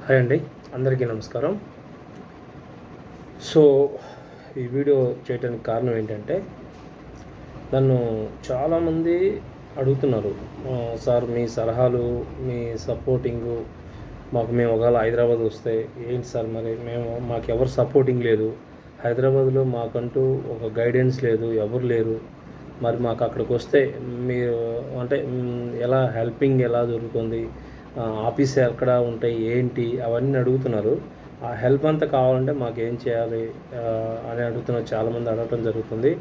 Hi అండి, అందరికీ నమస్కారం. సో ఈ వీడియో చేయడానికి కారణం ఏంటంటే, నన్ను చాలామంది అడుగుతున్నారు, సార్ మీ సలహాలు, మీ సపోర్టింగు మేము ఒకవేళ హైదరాబాద్ వస్తే ఏంటి సార్, మరి మాకెవరు సపోర్టింగ్ లేదు, హైదరాబాద్లో మాకంటూ ఒక గైడెన్స్ లేదు, ఎవరు లేరు, మరి మాకు అక్కడికి వస్తే మీరు అంటే ఎలా హెల్పింగ్ ఎలా దొరుకుతుంది, ఆఫీస్ ఎక్కడ ఉంటాయి ఏంటి అవన్నీ అడుగుతున్నారు. ఆ హెల్ప్ అంతా కావాలంటే మాకేం చేయాలి అని అడుగుతున్నారు, చాలామంది అడగటం జరుగుతుంది.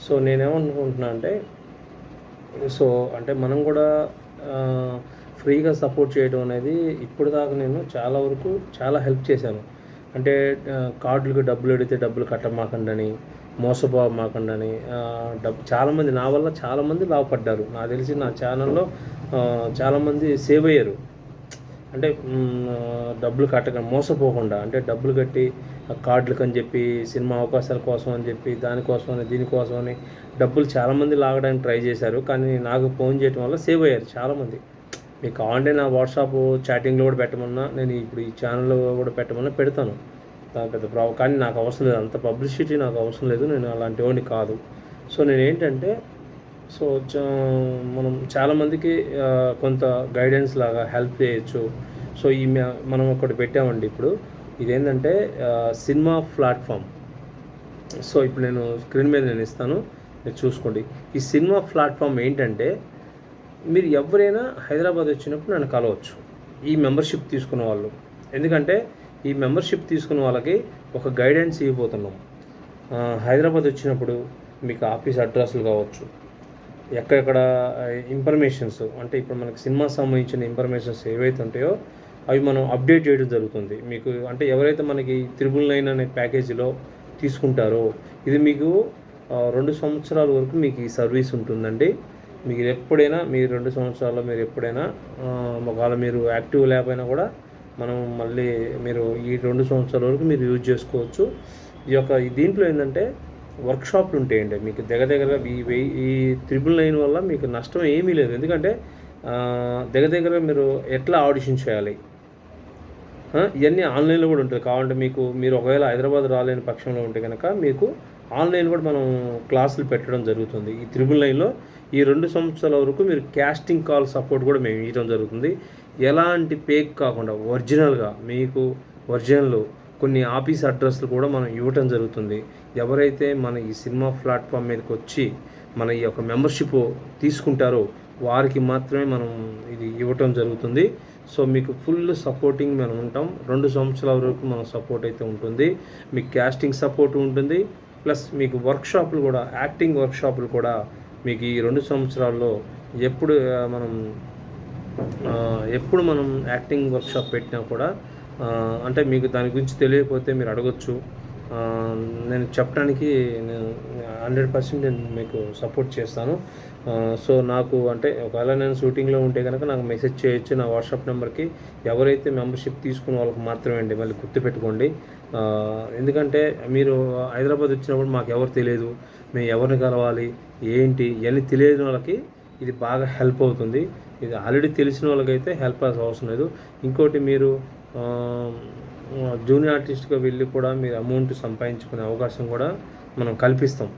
సో నేనేమనుకుంటున్నా అంటే, సో అంటే మనం కూడా ఫ్రీగా సపోర్ట్ చేయడం అనేది ఇప్పుడు దాకా నేను చాలా వరకు చాలా హెల్ప్ చేశాను. అంటే కార్డులకు డబ్బులు అడిగితే డబ్బులు కట్టమాకండని, మోసపోమాకండని, చాలామంది నా వల్ల చాలామంది లాభపడ్డారు. నాకు తెలిసి నా ఛానల్లో చాలామంది సేవ్ అయ్యారు. అంటే డబ్బులు మోసపోకుండా, అంటే డబ్బులు కట్టి కార్డులకు అని చెప్పి, సినిమా అవకాశాల కోసం అని చెప్పి, దానికోసమని దీనికోసమని డబ్బులు చాలామంది లాగడానికి ట్రై చేశారు. కానీ నాకు ఫోన్ చేయడం వల్ల సేవ్ అయ్యారు చాలామంది. మీకు కావాలంటే నా వాట్సాప్ చాటింగ్లో కూడా పెట్టమన్నా, నేను ఇప్పుడు ఈ ఛానల్లో కూడా పెట్టమన్నా పెడతాను, పెద్ద ప్రాబ్లం. కానీ నాకు అవసరం లేదు, అంత పబ్లిసిటీ నాకు అవసరం లేదు, నేను అలాంటి వాడిని కాదు. సో నేనేంటంటే, సో మనం చాలామందికి కొంత గైడెన్స్ లాగా హెల్ప్ చేయొచ్చు. సో మనం ఒకటి పెట్టామండి ఇప్పుడు, ఇదేంటంటే సినిమా ప్లాట్ఫామ్. సో ఇప్పుడు నేను స్క్రీన్ మీద నేను ఇస్తాను, మీరు చూసుకోండి. ఈ సినిమా ప్లాట్ఫామ్ ఏంటంటే, మీరు ఎవరైనా హైదరాబాద్ వచ్చినప్పుడు నన్ను కలవచ్చు, ఈ మెంబర్షిప్ తీసుకున్న వాళ్ళు. ఎందుకంటే ఈ మెంబర్షిప్ తీసుకున్న వాళ్ళకి ఒక గైడెన్స్ ఇవ్వబోతున్నాం. హైదరాబాద్ వచ్చినప్పుడు మీకు ఆఫీస్ అడ్రస్లు కావచ్చు, ఎక్కడెక్కడ ఇన్ఫర్మేషన్స్, అంటే ఇప్పుడు మనకి సినిమా సంబంధించిన ఇన్ఫర్మేషన్స్ ఏవైతే ఉంటాయో అవి మనం అప్డేట్ చేయడం జరుగుతుంది మీకు. అంటే ఎవరైతే మనకి 999 అనే ప్యాకేజీలో తీసుకుంటారో, ఇది మీకు 2 సంవత్సరాల వరకు మీకు ఈ సర్వీస్ ఉంటుందండి. మీరు ఎప్పుడైనా, మీరు 2 సంవత్సరాల్లో మీరు ఎప్పుడైనా, ఒకవేళ మీరు యాక్టివ్ లేకపోయినా కూడా మనం మళ్ళీ మీరు ఈ 2 సంవత్సరాల వరకు మీరు యూజ్ చేసుకోవచ్చు. దీంట్లో ఏంటంటే వర్క్షాప్లు ఉంటాయండి మీకు దగ్గర ఈ 999 వల్ల మీకు నష్టం ఏమీ లేదు. ఎందుకంటే దగ్గర మీరు ఎట్లా ఆడిషన్ చేయాలి, ఇవన్నీ ఆన్లైన్లో కూడా ఉంటుంది. కావాలంటే మీరు ఒకవేళ హైదరాబాద్ రాలేని పక్షంలో ఉంటే కనుక మీకు ఆన్లైన్ కూడా మనం క్లాసులు పెట్టడం జరుగుతుంది. ఈ 999లో ఈ 2 సంవత్సరాల వరకు మీరు క్యాస్టింగ్ కాల్ సపోర్ట్ కూడా మేము ఇవ్వడం జరుగుతుంది. ఎలాంటి ఫేక్ కాకుండా ఒరిజినల్గా మీకు ఒరిజినల్ కొన్ని ఆఫీస్ అడ్రస్లు కూడా మనం ఇవ్వటం జరుగుతుంది. ఎవరైతే మన ఈ సినిమా ప్లాట్ఫామ్ మీదకి వచ్చి మన ఈ యొక్క మెంబర్షిప్ తీసుకుంటారో వారికి మాత్రమే మనం ఇది ఇవ్వటం జరుగుతుంది. సో మీకు ఫుల్ సపోర్టింగ్ మనం ఉంటాం. 2 సంవత్సరాల వరకు మన సపోర్ట్ అయితే ఉంటుంది. మీకు క్యాస్టింగ్ సపోర్ట్ ఉంటుంది, ప్లస్ మీకు వర్క్షాపులు కూడా, యాక్టింగ్ వర్క్షాపులు కూడా మీకు ఈ 2 సంవత్సరాల్లో ఎప్పుడు మనం యాక్టింగ్ వర్క్షాప్ పెట్టినా కూడా, అంటే మీకు దాని గురించి తెలియకపోతే మీరు అడగొచ్చు. నేను చెప్పడానికి నేను 100% నేను మీకు సపోర్ట్ చేస్తాను. సో నాకు అంటే ఒకవేళ నేను షూటింగ్లో ఉంటే కనుక నాకు మెసేజ్ చేయొచ్చు నా వాట్సాప్ నెంబర్కి. ఎవరైతే మెంబర్షిప్ తీసుకున్న వాళ్ళకి మాత్రమే అండి, మళ్ళీ గుర్తుపెట్టుకోండి. ఎందుకంటే మీరు హైదరాబాద్ వచ్చినప్పుడు మాకు ఎవరు తెలియదు, మేము ఎవరిని కలవాలి ఏంటి ఇవన్నీ తెలియని వాళ్ళకి ఇది బాగా హెల్ప్ అవుతుంది. ఇది ఆల్రెడీ తెలిసిన వాళ్ళకైతే హెల్ప్ అవసరం లేదు. ఇంకోటి, మీరు జూనియర్ ఆర్టిస్ట్గా వెళ్ళి కూడా మీరు అమౌంట్ సంపాదించుకునే అవకాశం కూడా మనం కల్పిస్తాం.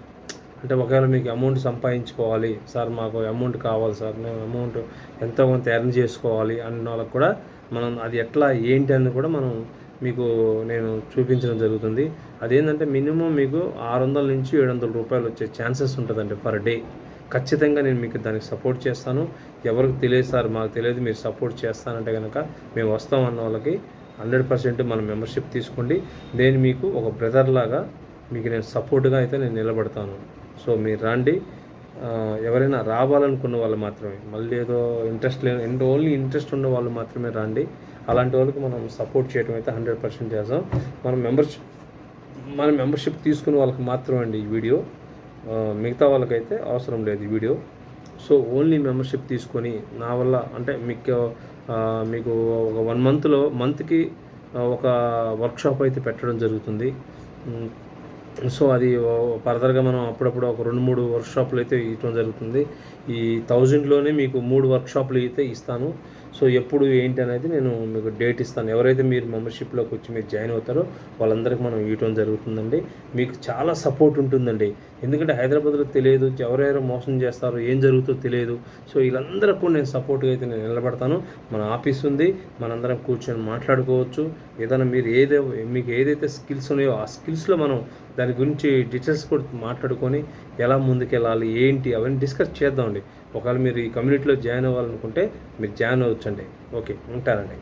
అంటే ఒకవేళ మీకు అమౌంట్ సంపాదించుకోవాలి సార్, మాకు అమౌంట్ కావాలి సార్, మేము అమౌంట్ ఎంతో కొంత ఎర్న్ చేసుకోవాలి అన్న వాళ్ళకి కూడా మనం అది ఎట్లా ఏంటి అని కూడా నేను చూపించడం జరుగుతుంది. అదేంటంటే మినిమం మీకు 600 నుంచి 700 రూపాయలు వచ్చే ఛాన్సెస్ ఉంటుందండి పర్ డే. ఖచ్చితంగా నేను మీకు దానికి సపోర్ట్ చేస్తాను. ఎవరికి తెలియదు సార్, మాకు తెలియదు, మీరు సపోర్ట్ చేస్తానంటే కనుక మేము వస్తాం అన్న వాళ్ళకి 100% మన మెంబర్షిప్ తీసుకోండి. నేను మీకు ఒక బ్రదర్ లాగా మీకు నేను సపోర్ట్గా అయితే నేను నిలబడతాను. సో మీరు రండి. ఎవరైనా రావాలనుకున్న వాళ్ళు మాత్రమే, మళ్ళీ ఏదో ఇంట్రెస్ట్ లేదు, ఓన్లీ ఇంట్రెస్ట్ ఉన్న వాళ్ళు మాత్రమే రండి. అలాంటి వాళ్ళకి మనం సపోర్ట్ చేయడం అయితే 100% చేస్తాం. మన మెంబర్షిప్ తీసుకున్న వాళ్ళకి మాత్రమే అండి ఈ వీడియో, మిగతా వాళ్ళకైతే అవసరం లేదు ఈ వీడియో. సో ఓన్లీ మెంబర్షిప్ తీసుకొని నా వల్ల, అంటే మీకు ఒక 1 మంత్కి ఒక వర్క్షాప్ అయితే పెట్టడం జరుగుతుంది. సో అది ఫర్దర్గా మనం అప్పుడప్పుడు ఒక 2-3 వర్క్షాపులు అయితే ఇవ్వడం జరుగుతుంది. ఈ 1000లోనే మీకు 3 వర్క్షాపులు అయితే ఇస్తాను. సో ఎప్పుడు ఏంటి అనేది నేను మీకు డేట్ ఇస్తాను. ఎవరైతే మీరు మెంబర్షిప్‌లోకి వచ్చి మీరు జాయిన్ అవుతారో వాళ్ళందరికీ మనం ఇవ్వటం జరుగుతుందండి. మీకు చాలా సపోర్ట్ ఉంటుందండి. ఎందుకంటే హైదరాబాద్‌లో తెలియదు, ఎవరెవరు మోసం చేస్తారో, ఏం జరుగుతుందో తెలియదు. సో వీళ్ళందరికీ కూడా నేను సపోర్ట్‌గా అయితే నేను నిలబడతాను. మన ఆఫీస్ ఉంది. మనందరం కూర్చొని మాట్లాడుకోవచ్చు. ఏదైనా మీకు ఏదైతే స్కిల్స్ ఉన్నాయో ఆ స్కిల్స్‌లో మనం దాని గురించి డీటెయిల్స్ కూడా మాట్లాడుకొని ఎలా ముందుకెళ్ళాలి, ఏంటి అవన్నీ డిస్కస్ చేద్దామండి. ఒకవేళ మీరు ఈ కమ్యూనిటీలో జాయిన్ అవ్వాలనుకుంటే మీరు జాయిన్ అవ్వచ్చండి. ఓకే, ఉంటానండి.